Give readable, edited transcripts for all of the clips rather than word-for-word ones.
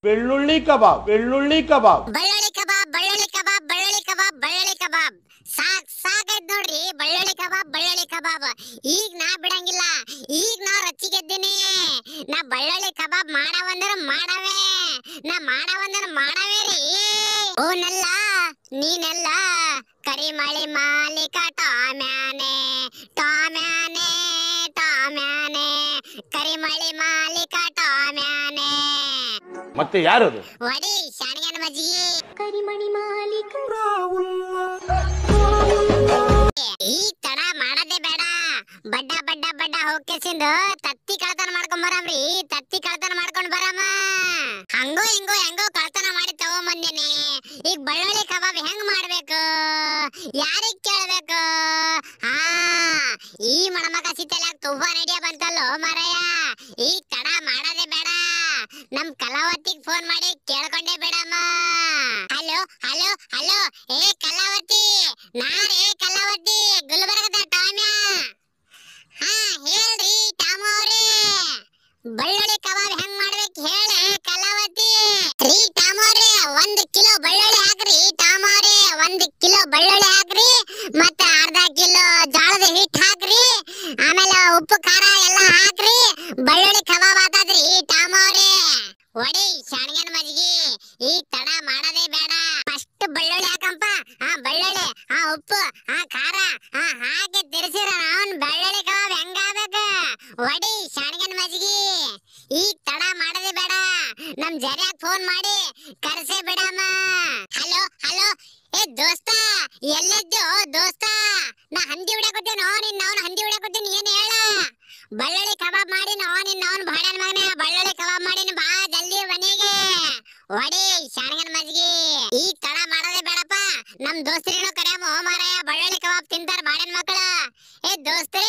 ಬೆಳ್ಳುಳ್ಳಿ ಕಬಾಬ್, ಬೆಳ್ಳುಳ್ಳಿ ಕಬಾಬ್, ಬೆಳ್ಳುಳ್ಳಿ ಕಬಾಬ್, ಬೆಳ್ಳುಳ್ಳಿ ಕಬಾಬ್, ಬೆಳ್ಳುಳ್ಳಿ ಕಬಾಬ್, ಬೆಳ್ಳುಳ್ಳಿ ಕಬಾಬ್. ಸಾಕಾಯ್ತು ನೋಡ್ರಿ ಬೆಳ್ಳುಳ್ಳಿ ಕಬಾಬ್, ಬೆಳ್ಳುಳ್ಳಿ ಕಬಾಬ್. ಈಗ ನಾ ಬಿಡಂಗಿಲ್ಲ, ಈಗ ನಾ ರಚ್ಚಿಗೆದ್ದೀನಿ. ನಾ ಬೆಳ್ಳುಳ್ಳಿ ಕಬಾಬ್ ಮಾಡವಂದ್ರ ಮಾಡವೇ, ನಾ ಮಾಡವಂದ್ರ ಮಾಡವೇ ರೀ. ಓನಲ್ಲ ನೀನೆಲ್ಲ ಕರಿಮಳಿ ಮಾಲೀಕ ಟಾಮ್ಯಾನೆ, ಟಾಮ್ಯಾನೆ, ಟಾಮ್ಯಾನೆ, ಕರಿಮಳಿ ಮಾಲೀಕ ಟಾಮ್ಯಾನೆ. ಮತ್ತೆ ಯಾರದು? ಒಡಿ ಶಾಣಿಗನ ಮಜ್ಜಿಗೆ ಕರಿಮಣಿ ಮಾಲೀಕ ಈ ತಡ ಮಾಡದೆ ಬೇಡ. ಬಡ್ಡ ಬಡ್ಡ ಬಡ್ಡ ಹೋಗ್ಕೆಸಿಂದ ತತ್ತಿ ಕಳ್ತನ ಮಾಡ್ಕೊಂಡ್ ಬರಾಮ್ರಿ, ತತ್ತಿ ಕಳ್ತನ ಮಾಡ್ಕೊಂಡ್ ಬರಾಮ. ಹಂಗೋ ಹಿಂಗೋ ಹೆಂಗೋ ಕಳ್ತನ ಮಾಡಿ ತಗೊಂಬಂದಿನಿ. ಈಗ ಬೆಳ್ಳುಳ್ಳಿ ಕಬಾಬ್ ಹೆಂಗ್ ಮಾಡ್ಬೇಕು, ಯಾರಿಗ್ ಕೇಳ್ಬೇಕು? ಹಾ, ಈ ಮಣಮಕ ಸಿತ್ತಲ್ಲ ತುವ್ವ ನಡಿಯ ಬಂತಲ್ಲೋ ಮಾರಾಯ. ಈಗ ತಡ ಮಾಡದೆ ಬೇಡ, ನಮ್ ಕಲಾವತಿಗ್ ಫೋನ್ ಮಾಡಿ ಕೇಳ್ಕೊಂಡೆ ಬಿಡಮ್ಮ. ಹಲೋ ಹಲೋ ಹಲೋ, ಏ ಕಲಾವತಿ, ನಾರೇ ಕಲಾವತಿ, ಗುಲ್ಬರ್ಗದ ಟಾಮ್ಯ. ಹಾ ಹೇಳ್ರಿ ಟಾಮ ಅವ್ರೆ, ಬೆಳ್ಳುಳ್ಳಿ ಕಬಾಬ್ ಹೆಂಗ್ ಮಾಡ್ಬೇಕು ಹೇಳಿ ಕಲಾವತಿ. ರೀ ಟಾಮ ಅವ್ರೆ, 1 ಕಿಲೋ ಬೆಳ್ಳುಳ್ಳಿ ಹಾಕ್ರಿ. ಟಾಮ ಅವ್ರೆ, 1 ಕಿಲೋ ಬೆಳ್ಳುಳ್ಳಿ ಹಾಕ್ರಿ, ಮತ್ತ ಅರ್ಧ ಕಿಲೋ ಜೋಳದ ಹಿಟ್ಟು ಹಾಕ್ರಿ, ಆಮೇಲೆ ಉಪ್ಪು ಖಾರ ಎಲ್ಲ ಹಾಕ್ರಿ. ಬೆಳ್ಳುಳ್ಳಿ ಕಬಾಬ್ ಆತದ್ರಿ ಟಾಮ ಅವ್ರೆ. ಒಡಿ ಶಾಣಿಗನ ಮಜ್ಜಿಗೆ ಈ ತಡ ಮಾಡದೆ ಬೇಡ. ಫಸ್ಟ್ ಬೆಳ್ಳುಳ್ಳಿ ಹಾಕಂಪ. ಬೆಳ್ಳುಳ್ಳಿ, ಉಪ್ಪು, ಖಾರ ಹಾಕಿ ತಿರ್ಸಿರ ಅವ್ನ್ ಬೆಳ್ಳುಳ್ಳಿ ಕಬಾಬ್ ಹೆಂಗಾಗ್ಬೇಕು? ಒಡಿ ಶಾಣಿಗನ ಮಜ್ಜಿಗೆ ಈ ತಡ ಮಾಡದೆ ಬೇಡ. ನಮ್ ಜರ್ಯಾಗ ಫೋನ್ ಮಾಡಿ ಕರ್ಸೆ ಬಿಡಮ್ಮ. ಹಲೋ ಹಲೋ, ಏ ದೋಸ್ತ ಎಲ್ಲಿದ್ದು ದೋಸ್ತ? ನಾ ಹಂದಿ ಹೊಡ್ಯಾಕತ್ತೀನೋ, ನಿನ್ನ ಅವ್ನ ಹಂದಿ ಹೊಡ್ಯಾಕತ್ತೀನಿ, ಏನ್ ಹೇಳ? ಬೆಳ್ಳುಳ್ಳಿ ಕಬಾಬ್ ಮಾಡಿ ನಿನ್ನ ಅವ್ನ ಬಾಡ್ಯಾನ ಮಗನೇ, ಬೆಳ್ಳುಳ್ಳಿ ಕಬಾಬ್ ಮಾಡಿನ ಬಾ ಜಲ್ದಿ ಮನೆಗೆ. ಒಡಿ ಶಾಣಿಗನ ಮಜ್ಜಿಗೆ ಈ ತಡ ಮಾಡದೆ ಬೇಡಪ್ಪ. ನಮ್ ದೋಸ್ತರಿನೂ ಕರ್ಯಾಮೋ ಮಾರಾಯ, ಬೆಳ್ಳುಳ್ಳಿ ಕಬಾಬ್ ತಿಂತಾರ ಬಾಡ್ಯಾನ ಮಕ್ಕಳು. ಏ ದೋಸ್ತ್ರಿ,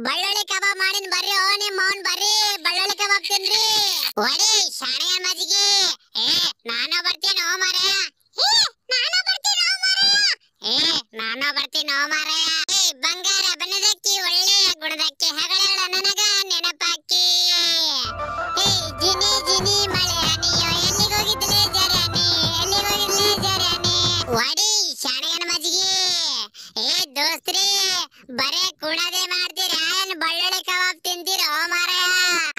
ಬೆಳ್ಳುಳ್ಳಿ ಕಬಾಬ್ ಮಾಡಿನ ಬರ್ರಿ, ನಿಮ್ಮ ಅವ್ನ್ ಬರ್ರಿ, ಬೆಳ್ಳುಳ್ಳಿ ಕಬಾಬ್ ತಿನ್ರಿ. ಒಡಿ ಶಾಣಿಗನ ಮಜ್ಜಿಗೆ. ಏ ನಾನು ಬರ್ತೀನೋ ಮಾರಾಯ, ನಾನು ಬರ್ತೀನೋ ಮಾರಾಯ. ಏ ಬಂಗಾರ ಬಣ್ಣದಕ್ಕಿ, ಒಳ್ಳೆಯ ಗುಣದಕ್ಕಿ, ಹೆಗಳೆರಡ ನನಗ ನೆನಪಾಕಿ. ಏ ಜಿನಿ ಜಿನಿ ಮಳೆ ಹನಿಯೋ, ಎಲ್ಲಿಗೋಗಿದ್ಲೆ ಜರ್ಯಾನಿ, ಎಲ್ಲಿಗೋಗಿದ್ಲೆ ಜರ್ಯಾನಿ. ಒಡಿ ಶಾಣಿಗನ ಮಜ್ಜಿಗೆ. ಏ ದೋಸ್ತ್ರಿ, ಬರೇ ಕುಣದೆ ಮಾಡ್ತೀರ, ಏನ್ ಬೆಳ್ಳುಳ್ಳಿ ಕಬಾಬ್ ತಿಂತೀರೋ ಮಾರಾಯ?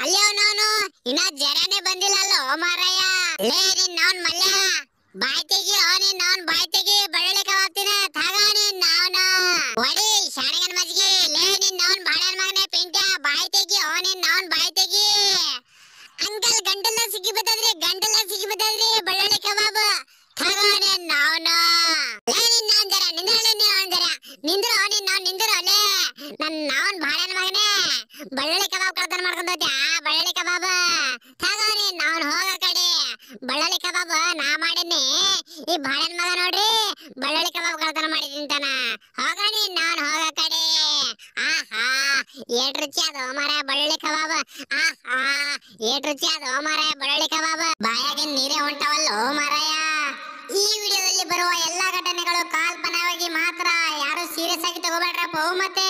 ಅಲ್ಲೋ ನಾನು ಇನ್ನ ಜರ್ಯಾನೇ ಬಂದಿಲ್ಲಲ್ಲೋ ಮಾರಾಯ. ಲೇ ನಿನ್ನವನ್ ಮಲ್ಯ, ಬಾಯ್ ತೆಗಿ, ನಿನ್ನವನ್ ಬಾಯ್ ತೆಗಿ, ಬೆಳ್ಳುಳ್ಳಿ ಕಬಾಬ್ ತಿನ್ನ ತಗಾನಿ ನಾವ್ನ. ಒಡಿ ಶಾಣಿಗನ ಮಜ್ಜಿಗೆ. ಲೇ ನಿನ್ನವನ್ ಬಾಡ್ಯಾನ ಮಗನೇ ಪಿಂಟ್ಯ, ಬಾಯ್ ತೆಗಿ, ನಿನ್ನವನ್ ಬಾಯ್ ತೆಗಿ. ಅಂಕಲ್ ಗಂಟಲ ಸಿಕ್ಕಿ ಬತ್ತದ್ರಿ, ಗಂಟಲ ಸಿಕ್ಕಿ ಬತ್ತದ್ರಿ ಬೆಳ್ಳುಳ್ಳಿ ಕಬಾಬ್ ತಗಾನಿ ನಾವ್ನ. ಲೇ ನಿನ್ನವನ್ ಜರ ನಿಂದ್ರಲೆ, ನಿನ್ನವನ್ ಜರ ನಿಂದ್ರು, ನಿನ್ನವನ್ ನಿಂದ್ರು. ಲೇ ನನ್ನವನ್ ಬಾಡ್ಯಾನ ಮಗನೇ, ಬೆಳ್ಳುಳ್ಳಿ ಕಬಾಬ್ ಕಳ್ತನ ಮಾಡ್ಕೊಂಡ್ ಹೋಗ್ತಿ? ಬೆಳ್ಳುಳ್ಳಿ ಕಬಾಬ್ ತಗಾನಿ ನಾವ್ನ, ಹೋಗ ಕಡೆ. ಬೆಳ್ಳುಳ್ಳಿ ಕಬಾಬ್ ನಾ ಮಾಡೀನಿ, ಈ ಬಾಡ್ಯಾನ ಮಗ ನೋಡ್ರಿ ಬೆಳ್ಳುಳ್ಳಿ ಕಬಾಬ್ ಕಳ್ತನ ಮಾಡಿ ತಿಂತಾನ. ಹೋಗಣಿ ನಾನ್ ಹೋಗ ಕಡೆ. ಆಹಾ ಏಟ್ ರುಚಿ ಅದು ಮಾರಾಯ ಬೆಳ್ಳುಳ್ಳಿ ಕಬಾಬ್. ಆಹಾ ಏಟ್ ರುಚಿ ಅದು ಮಾರಾಯ ಬೆಳ್ಳುಳ್ಳಿ ಕಬಾಬ್. ಬಾಯಾಗೆ ನೀರೇ ಹೊಂಟವಲ್ಲೋ ಮಾರಾಯ. ಈ ವಿಡಿಯೋದಲ್ಲಿ ಬರುವ ಎಲ್ಲಾ ಘಟನೆಗಳು ಕಾಲ್ಪನಿಕವಾಗಿ ಮಾತ್ರ, ಯಾರು ಸೀರಿಯಸ್ ಆಗಿ ತಗೋಬೇಡ್ರಪ್ಪ ಮತ್ತೆ.